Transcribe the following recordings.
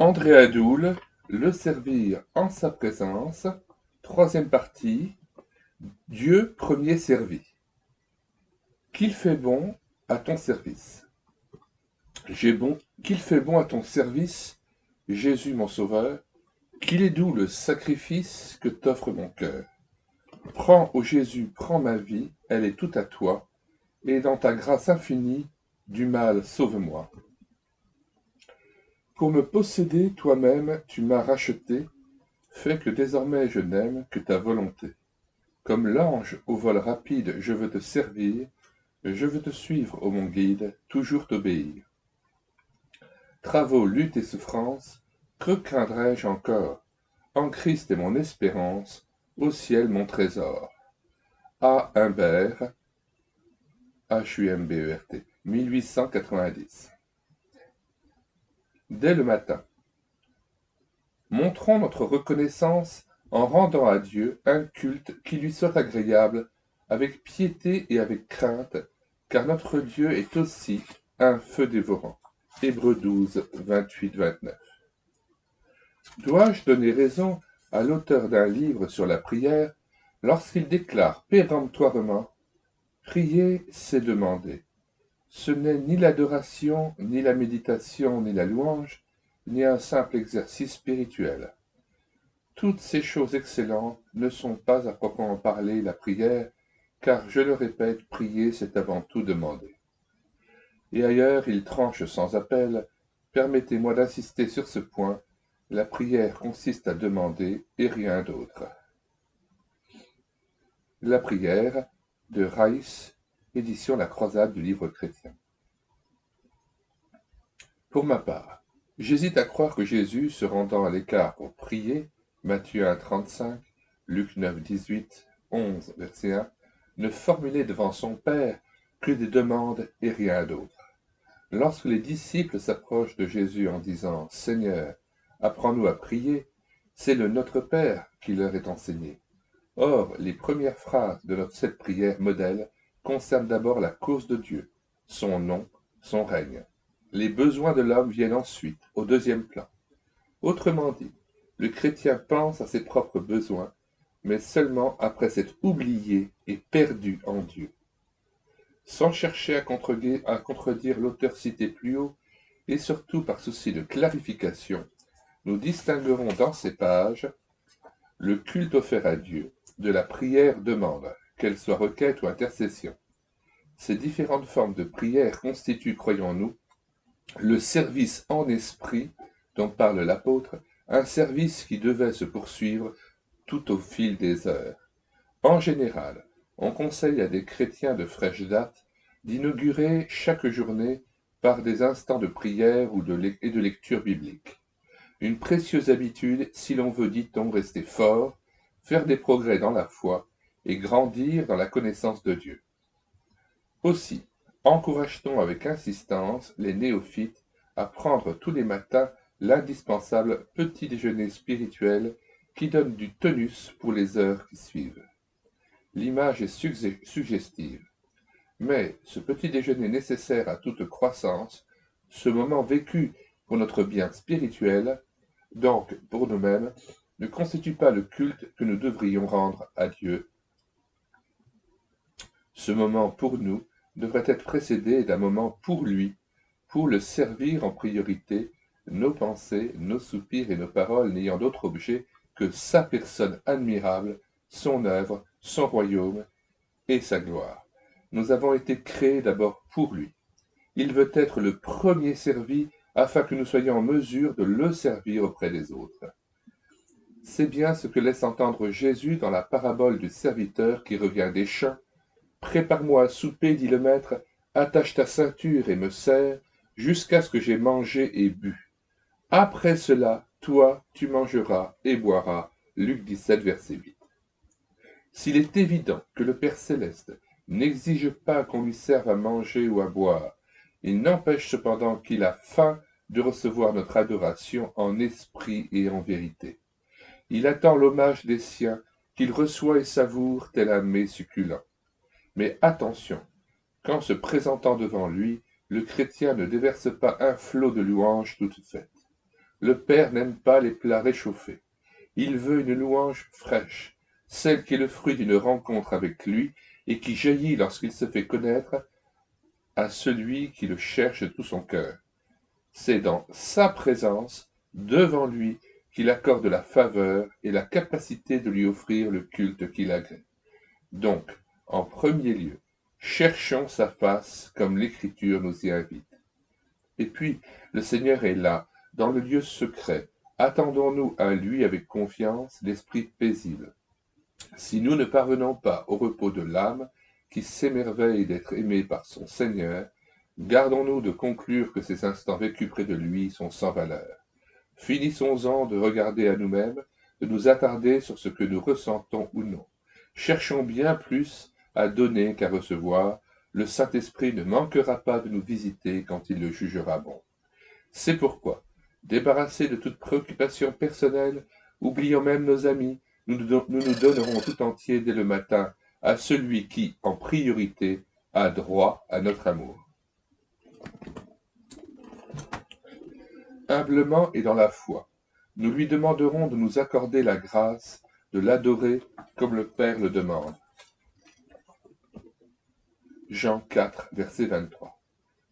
André Adoul, le servir en sa présence, troisième partie, Dieu premier servi. Qu'il fait bon à ton service. Qu'il fait bon à ton service, Jésus mon sauveur, qu'il est doux le sacrifice que t'offre mon cœur. Prends, ô Jésus, prends ma vie, elle est toute à toi, et dans ta grâce infinie, du mal sauve-moi. Pour me posséder toi-même, tu m'as racheté, fais que désormais je n'aime que ta volonté. Comme l'ange au vol rapide, je veux te servir, je veux te suivre, ô mon guide, toujours t'obéir. Travaux, luttes et souffrances, que craindrais-je encore? En Christ est mon espérance, au ciel mon trésor. A. Humbert, Humbert, 1890. Dès le matin. Montrons notre reconnaissance en rendant à Dieu un culte qui lui soit agréable, avec piété et avec crainte, car notre Dieu est aussi un feu dévorant. Hébreux 12, 28-29. Dois-je donner raison à l'auteur d'un livre sur la prière lorsqu'il déclare péremptoirement « Prier, c'est demander ». Ce n'est ni l'adoration, ni la méditation, ni la louange, ni un simple exercice spirituel. Toutes ces choses excellentes ne sont pas à proprement parler la prière, car, je le répète, prier, c'est avant tout demander. Et ailleurs, il tranche sans appel. Permettez-moi d'insister sur ce point. La prière consiste à demander et rien d'autre. La prière de Reiss, édition La Croisade du Livre chrétien. Pour ma part, j'hésite à croire que Jésus, se rendant à l'écart pour prier, Matthieu 1, 35, Luc 9, 18, 11, verset 1, ne formulait devant son Père que des demandes et rien d'autre. Lorsque les disciples s'approchent de Jésus en disant « Seigneur, apprends-nous à prier », c'est le Notre Père qui leur est enseigné. Or, les premières phrases de cette prière modèle concernent d'abord la cause de Dieu, son nom, son règne. Les besoins de l'homme viennent ensuite, au deuxième plan. Autrement dit, le chrétien pense à ses propres besoins, mais seulement après s'être oublié et perdu en Dieu. Sans chercher à contredire l'auteur cité plus haut, et surtout par souci de clarification, nous distinguerons dans ces pages le culte offert à Dieu de la prière demande, qu'elle soit requête ou intercession. Ces différentes formes de prière constituent, croyons-nous, le service en esprit dont parle l'apôtre, un service qui devait se poursuivre tout au fil des heures. En général, on conseille à des chrétiens de fraîche date d'inaugurer chaque journée par des instants de prière et de lecture biblique. Une précieuse habitude si l'on veut, dit-on, rester fort, faire des progrès dans la foi et grandir dans la connaissance de Dieu. Aussi, encourage-t-on avec insistance les néophytes à prendre tous les matins l'indispensable petit déjeuner spirituel qui donne du tonus pour les heures qui suivent. L'image est suggestive. Mais ce petit déjeuner nécessaire à toute croissance, ce moment vécu pour notre bien spirituel, donc pour nous-mêmes, ne constitue pas le culte que nous devrions rendre à Dieu. Ce moment pour nous devrait être précédé d'un moment pour lui, pour le servir en priorité, nos pensées, nos soupirs et nos paroles n'ayant d'autre objet que sa personne admirable, son œuvre, son royaume et sa gloire. Nous avons été créés d'abord pour lui. Il veut être le premier servi afin que nous soyons en mesure de le servir auprès des autres. C'est bien ce que laisse entendre Jésus dans la parabole du serviteur qui revient des champs. « Prépare-moi à souper, dit le maître, attache ta ceinture et me sers, jusqu'à ce que j'aie mangé et bu. Après cela, toi, tu mangeras et boiras. » Luc 17, verset 8. S'il est évident que le Père céleste n'exige pas qu'on lui serve à manger ou à boire, il n'empêche cependant qu'il a faim de recevoir notre adoration en esprit et en vérité. Il attend l'hommage des siens qu'il reçoit et savoure tel un mets succulent. Mais attention, qu'en se présentant devant lui, le chrétien ne déverse pas un flot de louanges toutes faites. Le Père n'aime pas les plats réchauffés. Il veut une louange fraîche, celle qui est le fruit d'une rencontre avec lui et qui jaillit lorsqu'il se fait connaître à celui qui le cherche de tout son cœur. C'est dans sa présence, devant lui, qu'il accorde la faveur et la capacité de lui offrir le culte qu'il agrée. Donc, en premier lieu, cherchons sa face comme l'Écriture nous y invite. Et puis, le Seigneur est là, dans le lieu secret. Attendons-nous à lui avec confiance, l'esprit paisible. Si nous ne parvenons pas au repos de l'âme, qui s'émerveille d'être aimée par son Seigneur, gardons-nous de conclure que ces instants vécus près de lui sont sans valeur. Finissons-en de regarder à nous-mêmes, de nous attarder sur ce que nous ressentons ou non. Cherchons bien plus à donner qu'à recevoir. Le Saint-Esprit ne manquera pas de nous visiter quand il le jugera bon. C'est pourquoi, débarrassés de toute préoccupation personnelle, oubliant même nos amis, nous nous donnerons tout entier dès le matin à celui qui, en priorité, a droit à notre amour. Humblement et dans la foi, nous lui demanderons de nous accorder la grâce de l'adorer comme le Père le demande. Jean 4, verset 23.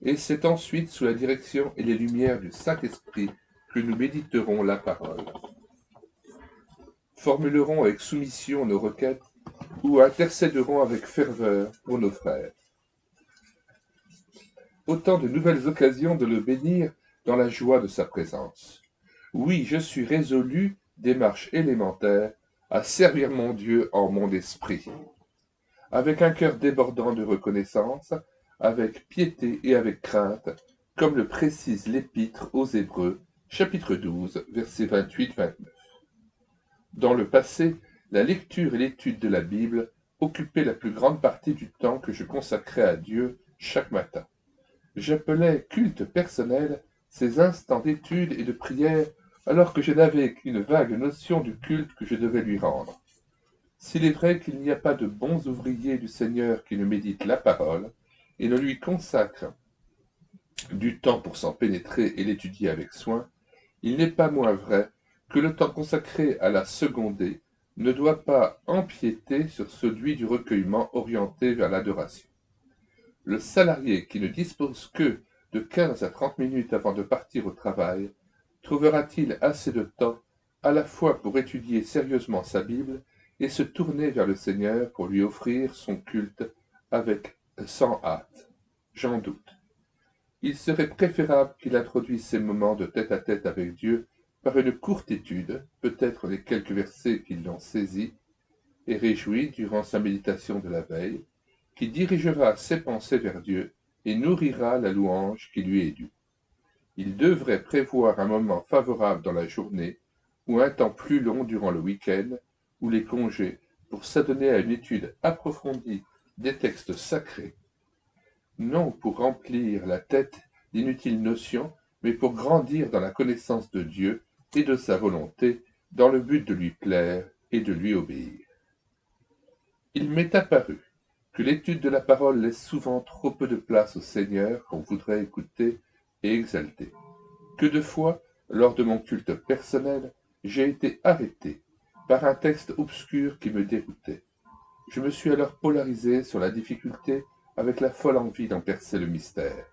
Et c'est ensuite sous la direction et les lumières du Saint-Esprit que nous méditerons la parole. Formulerons avec soumission nos requêtes ou intercéderons avec ferveur pour nos frères. Autant de nouvelles occasions de le bénir dans la joie de sa présence. Oui, je suis résolu, démarche élémentaire, à servir mon Dieu en mon esprit. Avec un cœur débordant de reconnaissance, avec piété et avec crainte, comme le précise l'Épître aux Hébreux, chapitre 12, versets 28-29. Dans le passé, la lecture et l'étude de la Bible occupaient la plus grande partie du temps que je consacrais à Dieu chaque matin. J'appelais culte personnel ces instants d'étude et de prière alors que je n'avais qu'une vague notion du culte que je devais lui rendre. S'il est vrai qu'il n'y a pas de bons ouvriers du Seigneur qui ne méditent la parole et ne lui consacrent du temps pour s'en pénétrer et l'étudier avec soin, il n'est pas moins vrai que le temps consacré à la seconder ne doit pas empiéter sur celui du recueillement orienté vers l'adoration. Le salarié qui ne dispose que de 15 à 30 minutes avant de partir au travail trouvera-t-il assez de temps à la fois pour étudier sérieusement sa Bible et se tourner vers le Seigneur pour lui offrir son culte sans hâte? J'en doute. Il serait préférable qu'il introduise ces moments de tête-à-tête avec Dieu par une courte étude, peut-être les quelques versets qui l'ont saisi et réjoui durant sa méditation de la veille, qui dirigera ses pensées vers Dieu et nourrira la louange qui lui est due. Il devrait prévoir un moment favorable dans la journée ou un temps plus long durant le week-end ou les congés pour s'adonner à une étude approfondie des textes sacrés, non pour remplir la tête d'inutiles notions, mais pour grandir dans la connaissance de Dieu et de sa volonté, dans le but de lui plaire et de lui obéir. Il m'est apparu que l'étude de la parole laisse souvent trop peu de place au Seigneur qu'on voudrait écouter et exalter. Que de fois, lors de mon culte personnel, j'ai été arrêté par un texte obscur qui me déroutait. Je me suis alors polarisé sur la difficulté avec la folle envie d'en percer le mystère.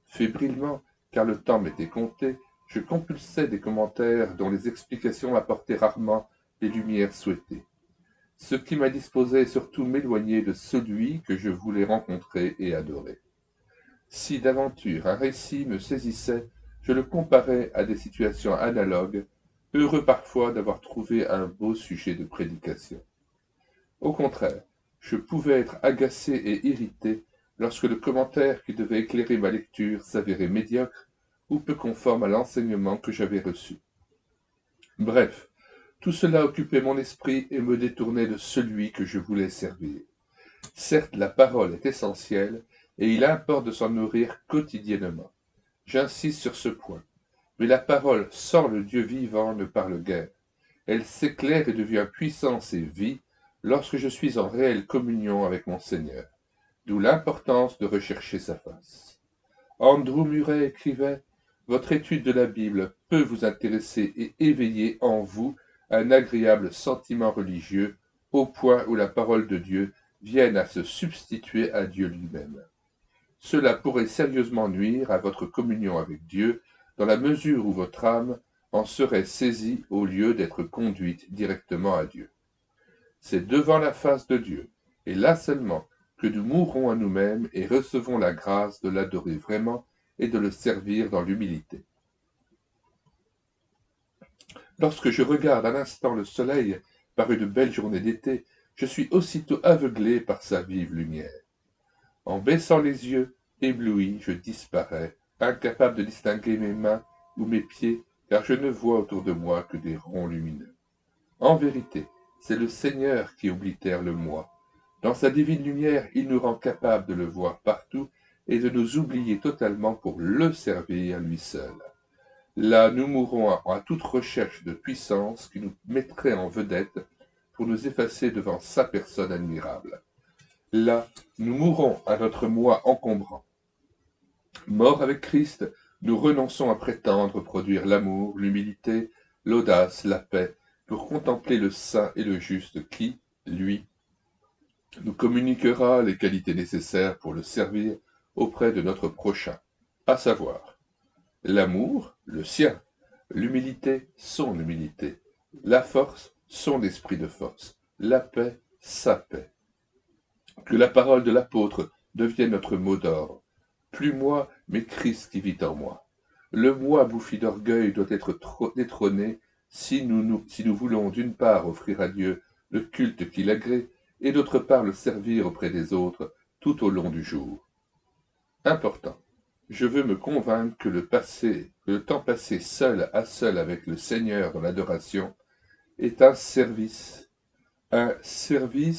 Fébrilement, car le temps m'était compté, je compulsais des commentaires dont les explications apportaient rarement les lumières souhaitées. Ce qui m'indisposait surtout m'éloigner de celui que je voulais rencontrer et adorer. Si d'aventure un récit me saisissait, je le comparais à des situations analogues, heureux parfois d'avoir trouvé un beau sujet de prédication. Au contraire, je pouvais être agacé et irrité lorsque le commentaire qui devait éclairer ma lecture s'avérait médiocre ou peu conforme à l'enseignement que j'avais reçu. Bref, tout cela occupait mon esprit et me détournait de celui que je voulais servir. Certes, la parole est essentielle, et il importe de s'en nourrir quotidiennement. J'insiste sur ce point. Mais la parole sans le Dieu vivant ne parle guère. Elle s'éclaire et devient puissance et vie lorsque je suis en réelle communion avec mon Seigneur. D'où l'importance de rechercher sa face. Andrew Murray écrivait votre étude de la Bible peut vous intéresser et éveiller en vous un agréable sentiment religieux, au point où la parole de Dieu vienne à se substituer à Dieu lui-même. Cela pourrait sérieusement nuire à votre communion avec Dieu, dans la mesure où votre âme en serait saisie au lieu d'être conduite directement à Dieu. C'est devant la face de Dieu, et là seulement, que nous mourrons à nous-mêmes et recevons la grâce de l'adorer vraiment et de le servir dans l'humilité. Lorsque je regarde un instant le soleil par une belle journée d'été, je suis aussitôt aveuglé par sa vive lumière. En baissant les yeux, ébloui, je disparais, incapable de distinguer mes mains ou mes pieds, car je ne vois autour de moi que des ronds lumineux. En vérité, c'est le Seigneur qui oblitère le moi. Dans sa divine lumière, il nous rend capables de le voir partout et de nous oublier totalement pour le servir lui seul. Là, nous mourrons à toute recherche de puissance qui nous mettrait en vedette pour nous effacer devant sa personne admirable. Là, nous mourrons à notre moi encombrant. Morts avec Christ, nous renonçons à prétendre produire l'amour, l'humilité, l'audace, la paix, pour contempler le saint et le juste qui, lui, nous communiquera les qualités nécessaires pour le servir auprès de notre prochain, à savoir l'amour, le sien, l'humilité, son humilité, la force, son esprit de force, la paix, sa paix. Que la parole de l'apôtre devienne notre mot d'ordre. Plus moi, mais Christ qui vit en moi. Le moi bouffi d'orgueil doit être détrôné si nous voulons d'une part offrir à Dieu le culte qu'il agrée et d'autre part le servir auprès des autres tout au long du jour. Important. Je veux me convaincre que le temps passé seul à seul avec le Seigneur dans l'adoration est un service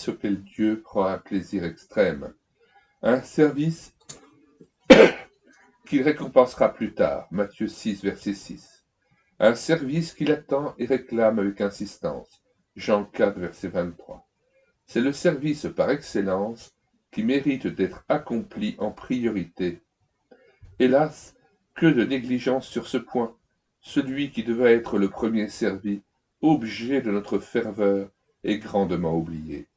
auquel Dieu prend un plaisir extrême, un service qu'il récompensera plus tard, Matthieu 6, verset 6, un service qu'il attend et réclame avec insistance, Jean 4, verset 23. C'est le service par excellence qui mérite d'être accompli en priorité. Hélas, que de négligence sur ce point, celui qui devait être le premier servi, objet de notre ferveur, est grandement oublié.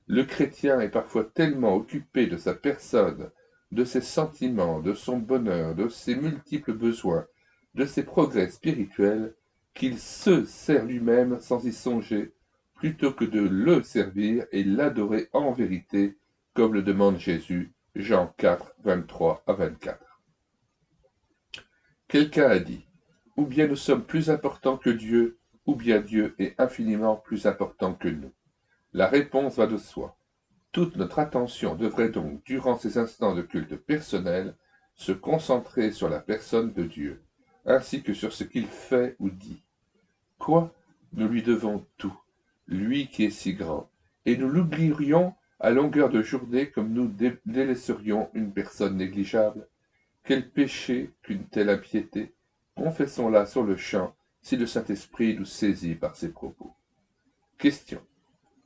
Le chrétien est parfois tellement occupé de sa personne, de ses sentiments, de son bonheur, de ses multiples besoins, de ses progrès spirituels, qu'il se sert lui-même sans y songer, plutôt que de le servir et l'adorer en vérité, comme le demande Jésus, Jean 4, 23 à 24. Quelqu'un a dit, ou bien nous sommes plus importants que Dieu, ou bien Dieu est infiniment plus important que nous. La réponse va de soi. Toute notre attention devrait donc, durant ces instants de culte personnel, se concentrer sur la personne de Dieu, ainsi que sur ce qu'il fait ou dit. Quoi? Nous lui devons tout, lui qui est si grand, et nous l'oublierions à longueur de journée comme nous délaisserions une personne négligeable. Quel péché qu'une telle impiété! Confessons-la sur le champ, si le Saint-Esprit nous saisit par ses propos. Question.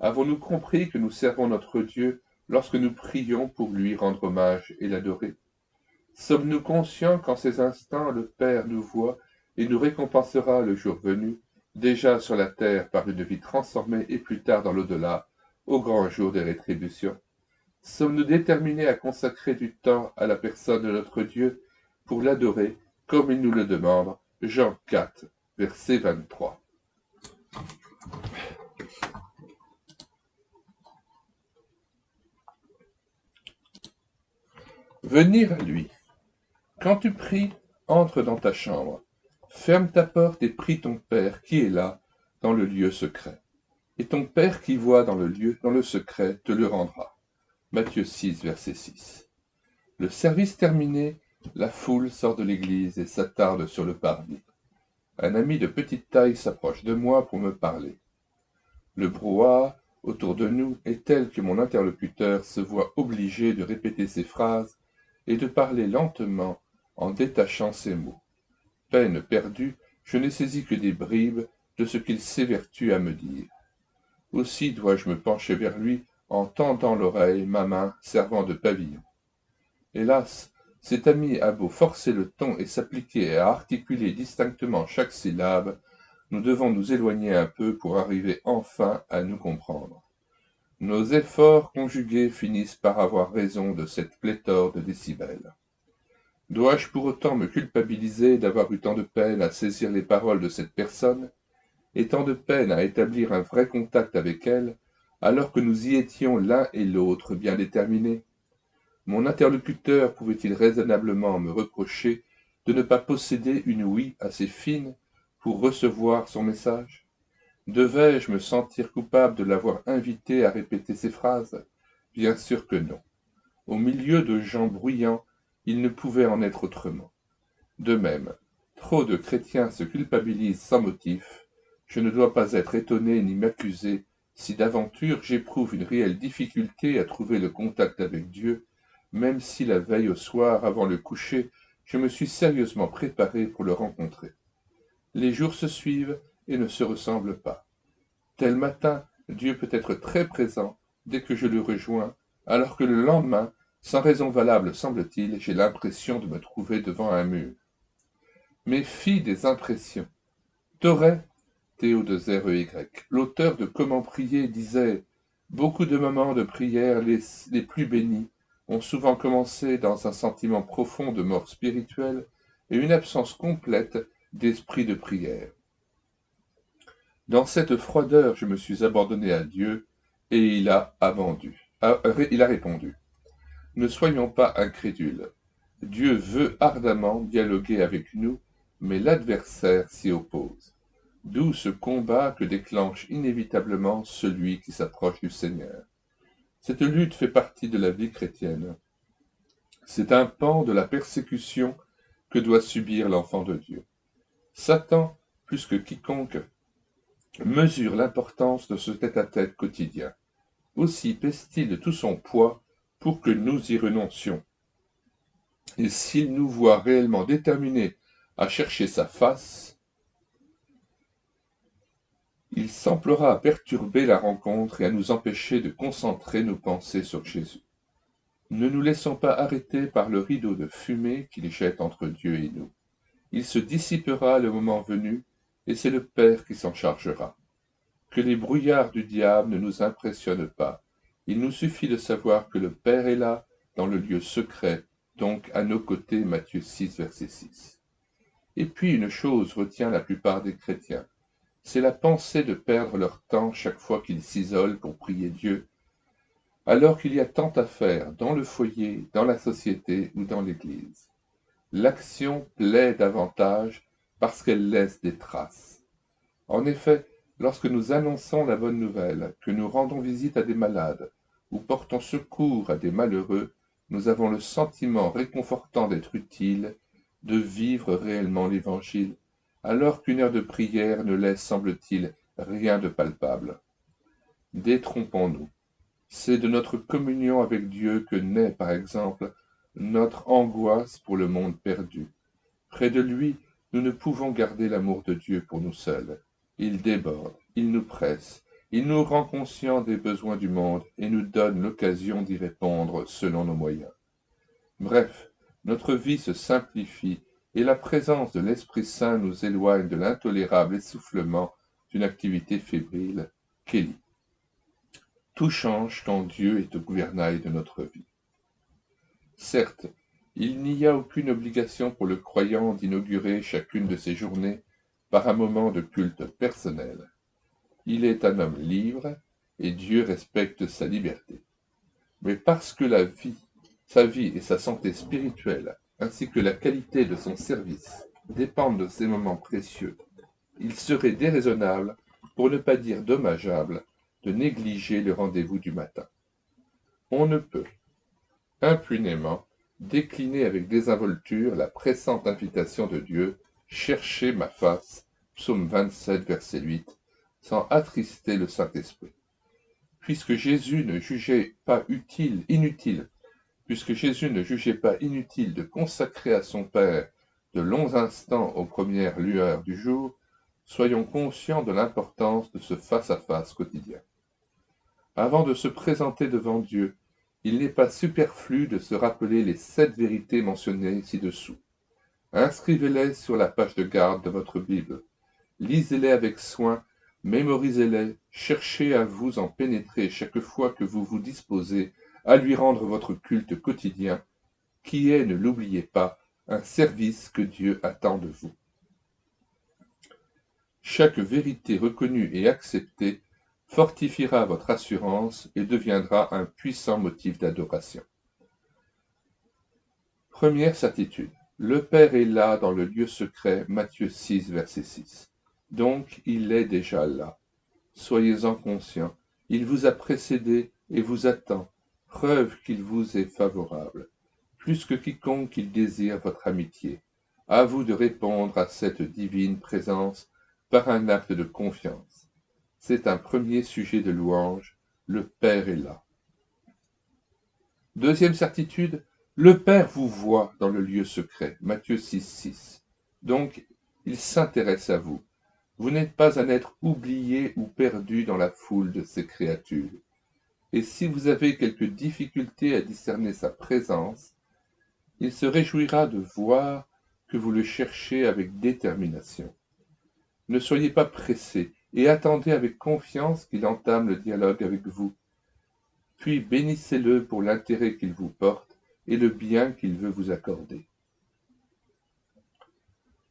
Avons-nous compris que nous servons notre Dieu lorsque nous prions pour lui rendre hommage et l'adorer? Sommes-nous conscients qu'en ces instants le Père nous voit et nous récompensera le jour venu, déjà sur la terre par une vie transformée et plus tard dans l'au-delà, au grand jour des rétributions? Sommes-nous déterminés à consacrer du temps à la personne de notre Dieu pour l'adorer comme il nous le demande? Jean 4, verset 23. Venir à lui. Quand tu pries, entre dans ta chambre. Ferme ta porte et prie ton Père qui est là, dans le lieu secret. Et ton Père qui voit dans le secret, te le rendra. Matthieu 6, verset 6. Le service terminé, la foule sort de l'église et s'attarde sur le parvis. Un ami de petite taille s'approche de moi pour me parler. Le brouhaha autour de nous est tel que mon interlocuteur se voit obligé de répéter ses phrases et de parler lentement en détachant ses mots. Peine perdue, je n'ai saisi que des bribes de ce qu'il s'évertue à me dire. Aussi dois-je me pencher vers lui en tendant l'oreille, ma main servant de pavillon. Hélas, Cet ami a beau forcer le ton et s'appliquer à articuler distinctement chaque syllabe, nous devons nous éloigner un peu pour arriver enfin à nous comprendre. Nos efforts conjugués finissent par avoir raison de cette pléthore de décibels. Dois-je pour autant me culpabiliser d'avoir eu tant de peine à saisir les paroles de cette personne, et tant de peine à établir un vrai contact avec elle, alors que nous y étions l'un et l'autre bien déterminés? Mon interlocuteur pouvait-il raisonnablement me reprocher de ne pas posséder une ouïe assez fine pour recevoir son message? Devais-je me sentir coupable de l'avoir invité à répéter ses phrases? Bien sûr que non. Au milieu de gens bruyants, il ne pouvait en être autrement. De même, trop de chrétiens se culpabilisent sans motif. Je ne dois pas être étonné ni m'accuser si d'aventure j'éprouve une réelle difficulté à trouver le contact avec Dieu, même si la veille au soir, avant le coucher, je me suis sérieusement préparé pour le rencontrer. Les jours se suivent et ne se ressemblent pas. Tel matin, Dieu peut être très présent dès que je le rejoins, alors que le lendemain, sans raison valable semble-t-il, j'ai l'impression de me trouver devant un mur. Méfie des impressions. Thorey, T-O-2-R-E-Y, l'auteur de Comment prier, disait « Beaucoup de moments de prière les plus bénis ont souvent commencé dans un sentiment profond de mort spirituelle et une absence complète d'esprit de prière. Dans cette froideur, je me suis abandonné à Dieu, et il a répondu. Ne soyons pas incrédules. Dieu veut ardemment dialoguer avec nous, mais l'adversaire s'y oppose. D'où ce combat que déclenche inévitablement celui qui s'approche du Seigneur. Cette lutte fait partie de la vie chrétienne. C'est un pan de la persécution que doit subir l'enfant de Dieu. Satan, plus que quiconque, mesure l'importance de ce tête-à-tête quotidien. Aussi pèse-t-il de tout son poids pour que nous y renoncions. Et s'il nous voit réellement déterminés à chercher sa face, il s'emploiera à perturber la rencontre et à nous empêcher de concentrer nos pensées sur Jésus. Ne nous laissons pas arrêter par le rideau de fumée qu'il jette entre Dieu et nous. Il se dissipera le moment venu, et c'est le Père qui s'en chargera. Que les brouillards du diable ne nous impressionnent pas. Il nous suffit de savoir que le Père est là, dans le lieu secret, donc à nos côtés, Matthieu 6, verset 6. Et puis une chose retient la plupart des chrétiens, c'est la pensée de perdre leur temps chaque fois qu'ils s'isolent pour prier Dieu, alors qu'il y a tant à faire dans le foyer, dans la société ou dans l'Église. L'action plaît davantage parce qu'elle laisse des traces. En effet, lorsque nous annonçons la bonne nouvelle, que nous rendons visite à des malades ou portons secours à des malheureux, nous avons le sentiment réconfortant d'être utiles, de vivre réellement l'Évangile, alors qu'une heure de prière ne laisse, semble-t-il, rien de palpable. Détrompons-nous. C'est de notre communion avec Dieu que naît, par exemple, notre angoisse pour le monde perdu. Près de lui, nous ne pouvons garder l'amour de Dieu pour nous seuls. Il déborde, il nous presse, il nous rend conscients des besoins du monde et nous donne l'occasion d'y répondre selon nos moyens. Bref, notre vie se simplifie et la présence de l'Esprit Saint nous éloigne de l'intolérable essoufflement d'une activité fébrile. Kelly. Tout change quand Dieu est au gouvernail de notre vie. Certes, il n'y a aucune obligation pour le croyant d'inaugurer chacune de ses journées par un moment de culte personnel. Il est un homme libre et Dieu respecte sa liberté. Mais parce que sa vie et sa santé spirituelle, ainsi que la qualité de son service, dépendent de ces moments précieux, il serait déraisonnable, pour ne pas dire dommageable, de négliger le rendez-vous du matin. On ne peut, impunément, décliner avec désinvolture la pressante invitation de Dieu « Cherchez ma face » psaume 27, verset 8, sans attrister le Saint-Esprit. Puisque Jésus ne jugeait pas inutile de consacrer à son Père de longs instants aux premières lueurs du jour, soyons conscients de l'importance de ce face-à-face quotidien. Avant de se présenter devant Dieu, il n'est pas superflu de se rappeler les 7 vérités mentionnées ci-dessous. Inscrivez-les sur la page de garde de votre Bible. Lisez-les avec soin, mémorisez-les, cherchez à vous en pénétrer chaque fois que vous vous disposez à lui rendre votre culte quotidien, qui est, ne l'oubliez pas, un service que Dieu attend de vous. Chaque vérité reconnue et acceptée fortifiera votre assurance et deviendra un puissant motif d'adoration. Première certitude. Le Père est là dans le lieu secret, Matthieu 6, verset 6. Donc il est déjà là. Soyez-en conscients. Il vous a précédé et vous attend, preuve qu'il vous est favorable. Plus que quiconque, il désire votre amitié. À vous de répondre à cette divine présence par un acte de confiance. C'est un premier sujet de louange. Le Père est là. Deuxième certitude, le Père vous voit dans le lieu secret. Matthieu 6, 6. Donc, il s'intéresse à vous. Vous n'êtes pas un être oublié ou perdu dans la foule de ses créatures. Et si vous avez quelques difficultés à discerner sa présence, il se réjouira de voir que vous le cherchez avec détermination. Ne soyez pas pressés et attendez avec confiance qu'il entame le dialogue avec vous. Puis bénissez-le pour l'intérêt qu'il vous porte et le bien qu'il veut vous accorder.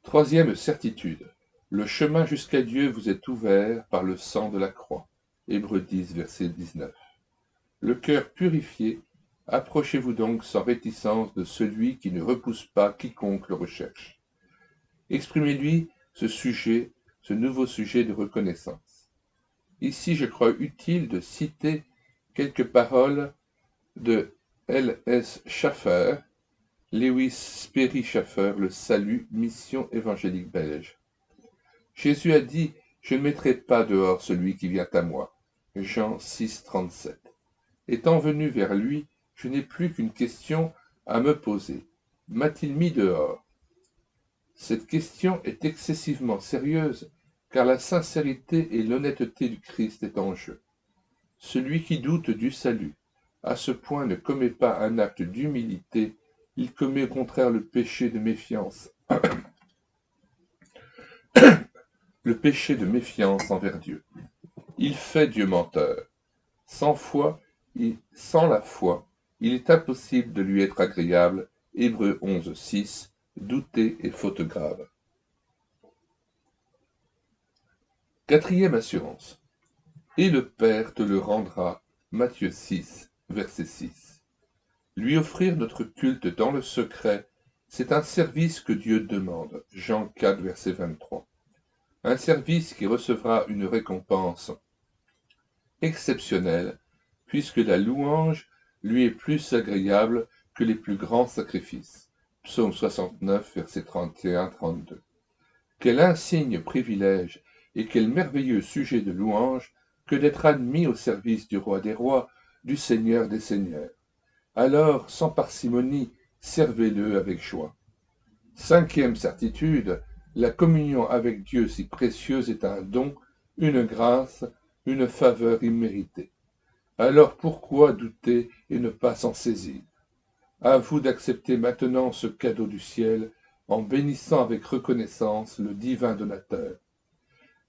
Troisième certitude. Le chemin jusqu'à Dieu vous est ouvert par le sang de la croix. Hébreux 10, verset 19. Le cœur purifié, approchez-vous donc sans réticence de celui qui ne repousse pas quiconque le recherche. Exprimez-lui ce nouveau sujet de reconnaissance. Ici, je crois utile de citer quelques paroles de L.S. Schaffer, Lewis Sperry Schaffer, Le Salut, Mission évangélique belge. Jésus a dit « Je ne mettrai pas dehors celui qui vient à moi ». Jean 6, 37. Étant venu vers lui, je n'ai plus qu'une question à me poser. M'a-t-il mis dehors? Cette question est excessivement sérieuse, car la sincérité et l'honnêteté du Christ est en jeu. Celui qui doute du salut, à ce point ne commet pas un acte d'humilité, il commet au contraire le péché de méfiance. Le péché de méfiance envers Dieu. Il fait Dieu menteur. Sans la foi, il est impossible de lui être agréable. Hébreux 11, 6. Douter est faute grave. Quatrième assurance. Et le Père te le rendra. Matthieu 6, verset 6. Lui offrir notre culte dans le secret, c'est un service que Dieu demande. Jean 4, verset 23. Un service qui recevra une récompense exceptionnelle, puisque la louange lui est plus agréable que les plus grands sacrifices. Psaume 69, versets 31-32. Quel insigne privilège et quel merveilleux sujet de louange que d'être admis au service du roi des rois, du Seigneur des seigneurs. Alors, sans parcimonie, servez-le avec joie. Cinquième certitude, la communion avec Dieu si précieuse est un don, une grâce, une faveur imméritée. Alors pourquoi douter et ne pas s'en saisir? À vous d'accepter maintenant ce cadeau du ciel en bénissant avec reconnaissance le divin donateur.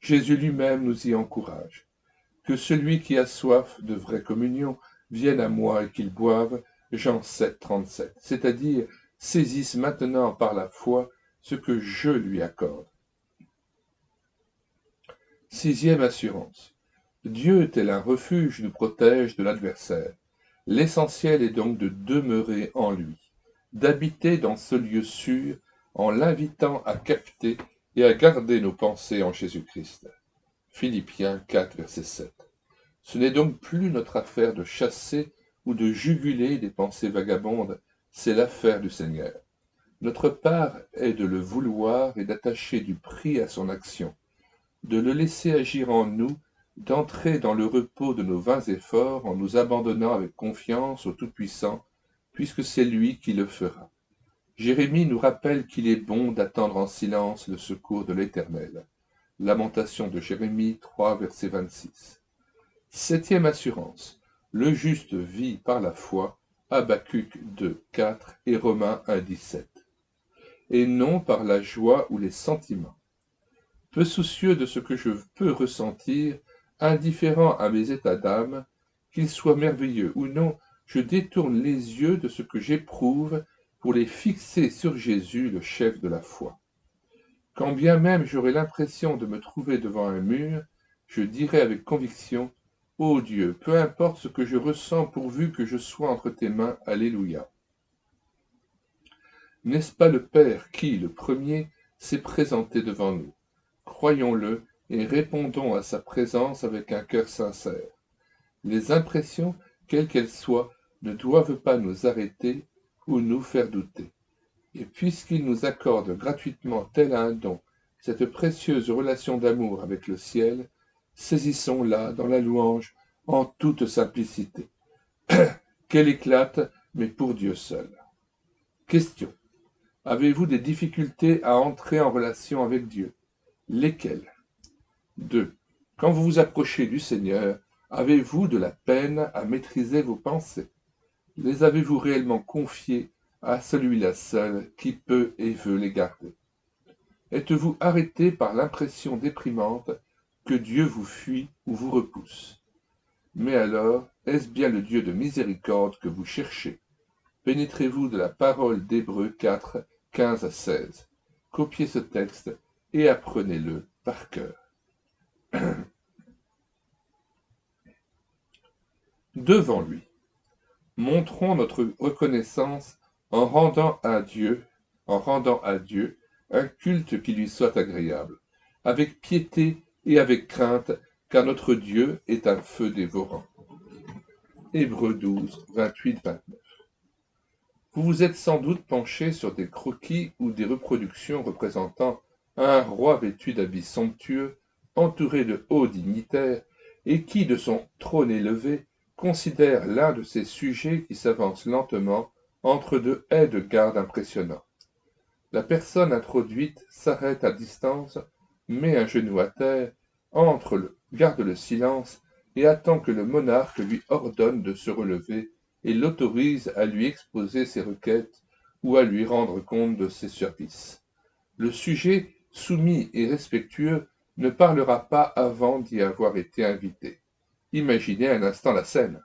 Jésus lui-même nous y encourage. Que celui qui a soif de vraie communion vienne à moi et qu'il boive, Jean 7, 37, c'est-à-dire saisisse maintenant par la foi ce que je lui accorde. Sixième assurance. Dieu, tel un refuge, nous protège de l'adversaire. L'essentiel est donc de demeurer en lui, d'habiter dans ce lieu sûr en l'invitant à capter et à garder nos pensées en Jésus-Christ. Philippiens 4, verset 7. Ce n'est donc plus notre affaire de chasser ou de juguler des pensées vagabondes, c'est l'affaire du Seigneur. Notre part est de le vouloir et d'attacher du prix à son action, de le laisser agir en nous, d'entrer dans le repos de nos vains efforts en nous abandonnant avec confiance au Tout-Puissant, puisque c'est lui qui le fera. Jérémie nous rappelle qu'il est bon d'attendre en silence le secours de l'Éternel. Lamentation de Jérémie 3, verset 26. Septième assurance. Le juste vit par la foi, Habacuc 2, 4 et Romains 1, 17, et non par la joie ou les sentiments. Peu soucieux de ce que je peux ressentir, indifférent à mes états d'âme, qu'ils soient merveilleux ou non, je détourne les yeux de ce que j'éprouve pour les fixer sur Jésus, le chef de la foi. Quand bien même j'aurais l'impression de me trouver devant un mur, je dirai avec conviction, « Ô Dieu, peu importe ce que je ressens pourvu que je sois entre tes mains, Alléluia. » N'est-ce pas le Père qui, le premier, s'est présenté devant nous? Croyons-le et répondons à sa présence avec un cœur sincère. Les impressions, quelles qu'elles soient, ne doivent pas nous arrêter ou nous faire douter. Et puisqu'il nous accorde gratuitement tel un don cette précieuse relation d'amour avec le ciel, saisissons-la dans la louange en toute simplicité. Qu'elle éclate, mais pour Dieu seul. Question. Avez-vous des difficultés à entrer en relation avec Dieu? Lesquelles? 2. Quand vous vous approchez du Seigneur, avez-vous de la peine à maîtriser vos pensées? Les avez-vous réellement confiées à celui-là seul qui peut et veut les garder? Êtes-vous arrêté par l'impression déprimante que Dieu vous fuit ou vous repousse? Mais alors, est-ce bien le Dieu de miséricorde que vous cherchez? Pénétrez-vous de la parole d'Hébreux 4, 15 à 16. Copiez ce texte et apprenez-le par cœur. Devant lui, montrons notre reconnaissance en rendant à Dieu un culte qui lui soit agréable, avec piété et avec crainte, car notre Dieu est un feu dévorant. Hébreux 12, 28-29. Vous vous êtes sans doute penché sur des croquis ou des reproductions représentant un roi vêtu d'habits somptueux, entouré de hauts dignitaires, et qui, de son trône élevé, considère l'un de ces sujets qui s'avance lentement entre deux haies de garde impressionnants. La personne introduite s'arrête à distance, met un genou à terre, garde le silence et attend que le monarque lui ordonne de se relever et l'autorise à lui exposer ses requêtes ou à lui rendre compte de ses services. Le sujet, soumis et respectueux, ne parlera pas avant d'y avoir été invité. Imaginez un instant la scène.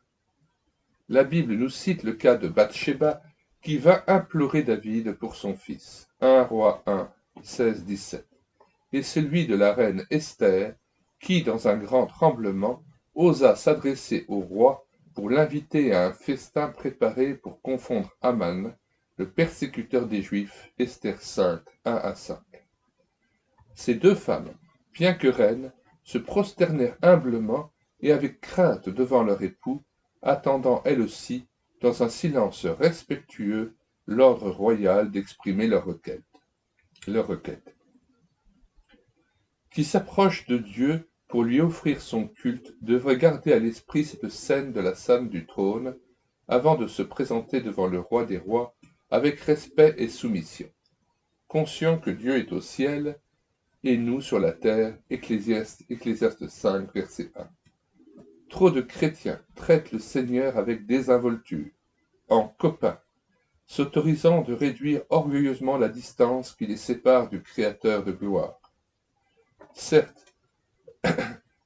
La Bible nous cite le cas de Bathsheba qui va implorer David pour son fils. 1 Roi 1, 16-17. Et celui de la reine Esther qui, dans un grand tremblement, osa s'adresser au roi pour l'inviter à un festin préparé pour confondre Aman, le persécuteur des Juifs, Esther 5, 1 à 5. Ces deux femmes, bien que reines, se prosternèrent humblement et avec crainte devant leur époux, attendant elles aussi, dans un silence respectueux, l'ordre royal d'exprimer leur requête. Qui s'approche de Dieu pour lui offrir son culte devrait garder à l'esprit cette scène de la scène du trône avant de se présenter devant le roi des rois avec respect et soumission. Conscient que Dieu est au ciel et nous sur la terre, Ecclésiaste 5, verset 1. Trop de chrétiens traitent le Seigneur avec désinvolture, en copain, s'autorisant de réduire orgueilleusement la distance qui les sépare du Créateur de gloire. Certes,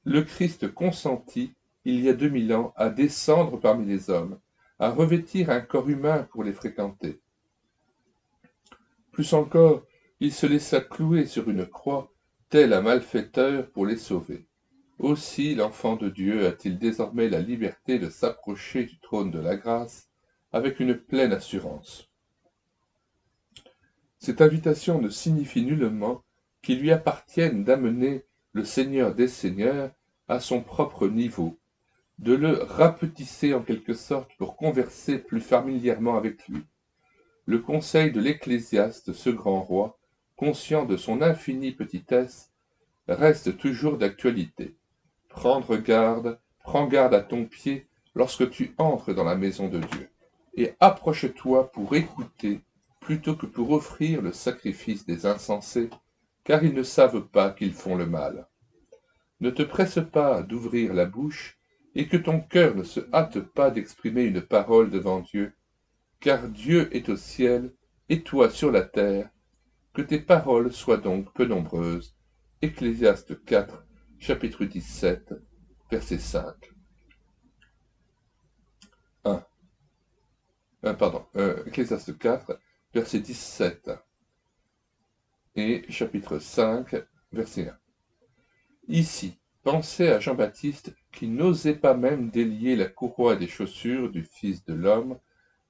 le Christ consentit, il y a 2000 ans, à descendre parmi les hommes, à revêtir un corps humain pour les fréquenter. Plus encore, il se laissa clouer sur une croix, tel un malfaiteur pour les sauver. Aussi l'enfant de Dieu a-t-il désormais la liberté de s'approcher du trône de la grâce avec une pleine assurance. Cette invitation ne signifie nullement qu'il lui appartienne d'amener le Seigneur des Seigneurs à son propre niveau, de le rapetisser en quelque sorte pour converser plus familièrement avec lui. Le conseil de l'Ecclésiaste, ce grand roi, conscient de son infinie petitesse, reste toujours d'actualité. Prends garde à ton pied lorsque tu entres dans la maison de Dieu, et approche-toi pour écouter plutôt que pour offrir le sacrifice des insensés, car ils ne savent pas qu'ils font le mal. Ne te presse pas d'ouvrir la bouche, et que ton cœur ne se hâte pas d'exprimer une parole devant Dieu, car Dieu est au ciel, et toi sur la terre, que tes paroles soient donc peu nombreuses. Ecclésiaste 4, chapitre 17, verset 5. 1. Ecclésiaste 4, verset 17 et chapitre 5, verset 1. Ici, pensez à Jean-Baptiste qui n'osait pas même délier la courroie des chaussures du Fils de l'homme,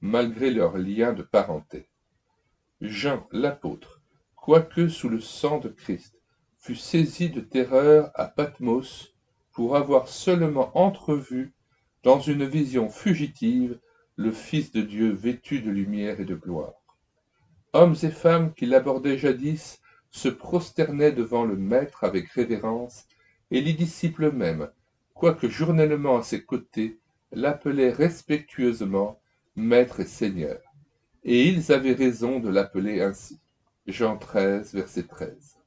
malgré leur lien de parenté. Jean l'apôtre, quoique sous le sang de Christ, fut saisi de terreur à Patmos pour avoir seulement entrevu, dans une vision fugitive, le Fils de Dieu vêtu de lumière et de gloire. Hommes et femmes qui l'abordaient jadis se prosternaient devant le Maître avec révérence, et les disciples eux-mêmes, quoique journellement à ses côtés, l'appelaient respectueusement Maître et Seigneur. Et ils avaient raison de l'appeler ainsi. Jean 13, verset 13.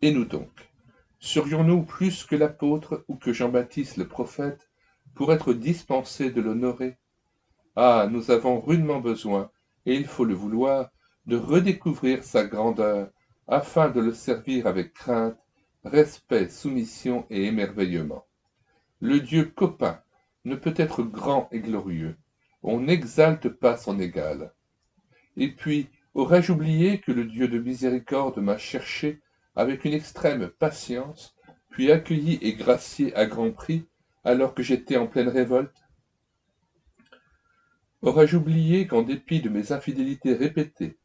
Et nous donc, serions-nous plus que l'apôtre ou que Jean-Baptiste le prophète pour être dispensés de l'honorer? Ah, nous avons rudement besoin, et il faut le vouloir, de redécouvrir sa grandeur, afin de le servir avec crainte, respect, soumission et émerveillement. Le Dieu copain ne peut être grand et glorieux. On n'exalte pas son égal. Et puis, aurais-je oublié que le Dieu de miséricorde m'a cherché avec une extrême patience, puis accueilli et gracié à grand prix, alors que j'étais en pleine révolte? Aurais-je oublié qu'en dépit de mes infidélités répétées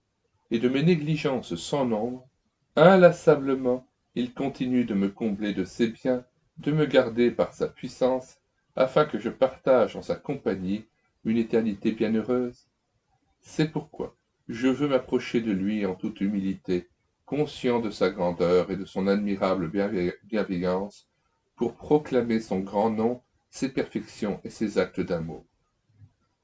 et de mes négligences sans nombre, inlassablement il continue de me combler de ses biens, de me garder par sa puissance, afin que je partage en sa compagnie une éternité bienheureuse? C'est pourquoi je veux m'approcher de lui en toute humilité, conscient de sa grandeur et de son admirable bienveillance, pour proclamer son grand nom, ses perfections et ses actes d'amour.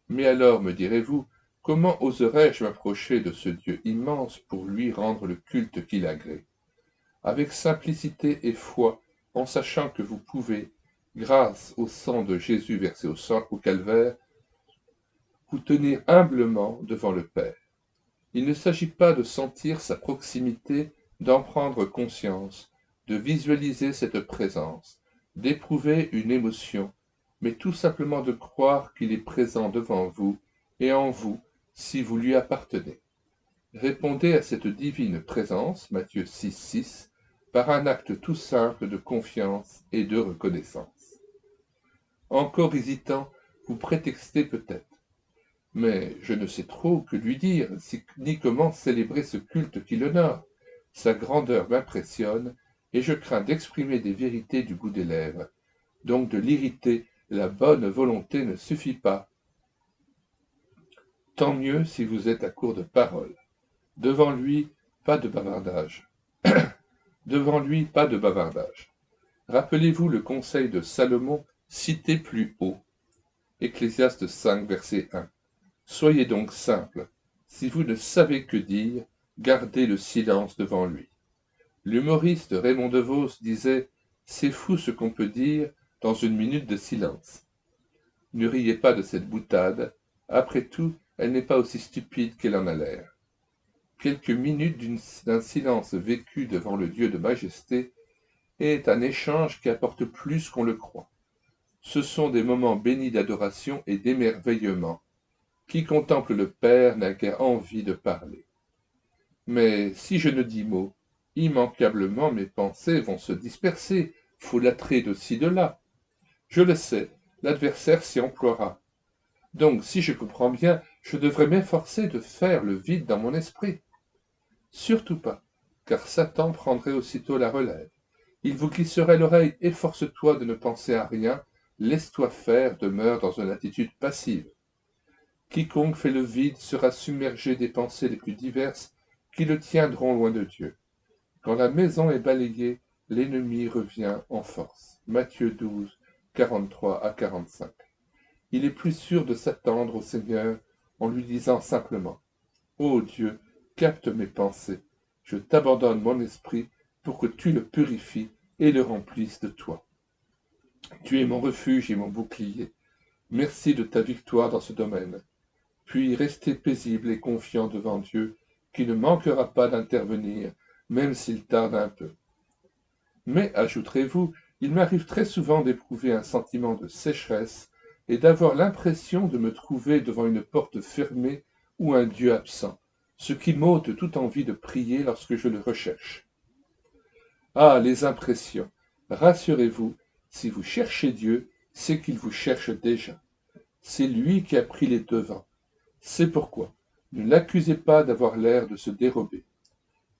Mais alors, me direz-vous, comment oserais-je m'approcher de ce Dieu immense pour lui rendre le culte qu'il agrée? Avec simplicité et foi, en sachant que vous pouvez, grâce au sang de Jésus versé au calvaire, vous tenir humblement devant le Père. Il ne s'agit pas de sentir sa proximité, d'en prendre conscience, de visualiser cette présence, d'éprouver une émotion, mais tout simplement de croire qu'il est présent devant vous et en vous si vous lui appartenez. Répondez à cette divine présence, Matthieu 6, 6, par un acte tout simple de confiance et de reconnaissance. Encore hésitant, vous prétextez peut-être. Mais je ne sais trop que lui dire, ni comment célébrer ce culte qui l'honore. Sa grandeur m'impressionne, et je crains d'exprimer des vérités du bout des lèvres. Donc de l'irriter, la bonne volonté ne suffit pas. Tant mieux si vous êtes à court de paroles. Devant lui, pas de bavardage. Devant lui, pas de bavardage. Rappelez-vous le conseil de Salomon cité plus haut. Ecclésiaste 5, verset 1. Soyez donc simple. Si vous ne savez que dire, gardez le silence devant lui. L'humoriste Raymond DeVos disait « C'est fou ce qu'on peut dire dans une minute de silence ». Ne riez pas de cette boutade. Après tout, elle n'est pas aussi stupide qu'elle en a l'air. Quelques minutes d'un silence vécu devant le Dieu de majesté est un échange qui apporte plus qu'on le croit. Ce sont des moments bénis d'adoration et d'émerveillement. Qui contemple le Père n'a guère envie de parler. Mais si je ne dis mot, immanquablement mes pensées vont se disperser, folâtrer de ci de là. Je le sais, l'adversaire s'y emploiera. Donc, si je comprends bien, je devrais m'efforcer de faire le vide dans mon esprit. Surtout pas, car Satan prendrait aussitôt la relève. Il vous glisserait l'oreille, efforce-toi de ne penser à rien, laisse-toi faire, demeure dans une attitude passive. Quiconque fait le vide sera submergé des pensées les plus diverses qui le tiendront loin de Dieu. Quand la maison est balayée, l'ennemi revient en force. Matthieu 12, 43 à 45. Il est plus sûr de s'attendre au Seigneur en lui disant simplement « Ô Dieu, capte mes pensées, je t'abandonne mon esprit pour que tu le purifies et le remplisses de toi. » Tu es mon refuge et mon bouclier. Merci de ta victoire dans ce domaine. Puis restez paisible et confiant devant Dieu, qui ne manquera pas d'intervenir, même s'il tarde un peu. Mais, ajouterez-vous, il m'arrive très souvent d'éprouver un sentiment de sécheresse et d'avoir l'impression de me trouver devant une porte fermée ou un Dieu absent, ce qui m'ôte toute envie de prier lorsque je le recherche. Ah, les impressions! Rassurez-vous, si vous cherchez Dieu, c'est qu'il vous cherche déjà. C'est lui qui a pris les devants. C'est pourquoi ne l'accusez pas d'avoir l'air de se dérober.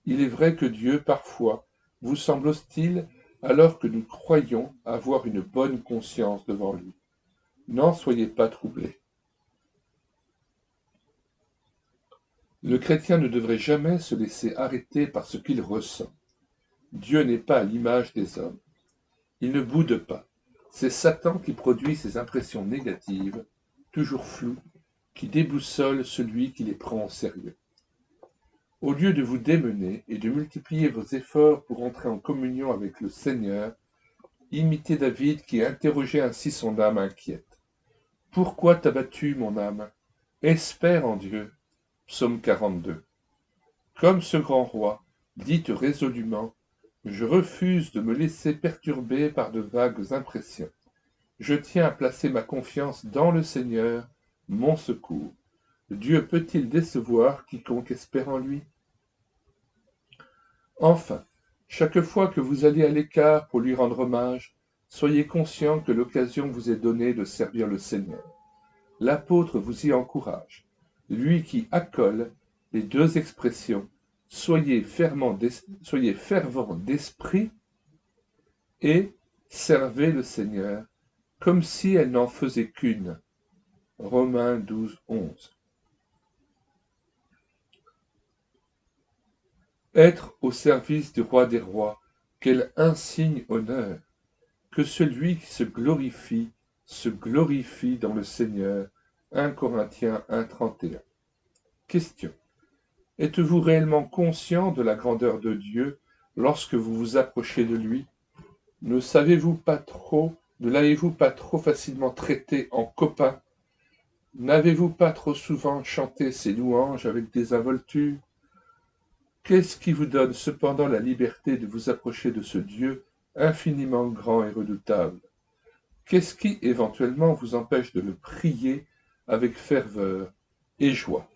Il est vrai que Dieu, parfois, vous semble hostile alors que nous croyons avoir une bonne conscience devant lui. N'en soyez pas troublés. Le chrétien ne devrait jamais se laisser arrêter par ce qu'il ressent. Dieu n'est pas à l'image des hommes. Il ne boude pas. C'est Satan qui produit ces impressions négatives, toujours floues, qui déboussolent celui qui les prend au sérieux. Au lieu de vous démener et de multiplier vos efforts pour entrer en communion avec le Seigneur, imitez David qui interrogeait ainsi son âme inquiète. « Pourquoi t'as battu, mon âme? Espère en Dieu. » Psaume 42. Comme ce grand roi, dites résolument « Je refuse de me laisser perturber par de vagues impressions. Je tiens à placer ma confiance dans le Seigneur, mon secours. Dieu peut-il décevoir quiconque espère en lui? » Enfin, chaque fois que vous allez à l'écart pour lui rendre hommage, soyez conscient que l'occasion vous est donnée de servir le Seigneur. L'apôtre vous y encourage, lui qui accole les deux expressions « soyez fervent d'esprit » et « servez le Seigneur », comme si elle n'en faisait qu'une. Romains 12, 11. Être au service du roi des rois, quel insigne honneur! Que celui qui se glorifie dans le Seigneur. 1 Corinthiens 1,31. Question. Êtes-vous réellement conscient de la grandeur de Dieu lorsque vous vous approchez de lui? Ne l'avez-vous pas trop facilement traité en copain? N'avez-vous pas trop souvent chanté ses louanges avec désinvolture? Qu'est-ce qui vous donne cependant la liberté de vous approcher de ce Dieu infiniment grand et redoutable? Qu'est-ce qui, éventuellement, vous empêche de le prier avec ferveur et joie?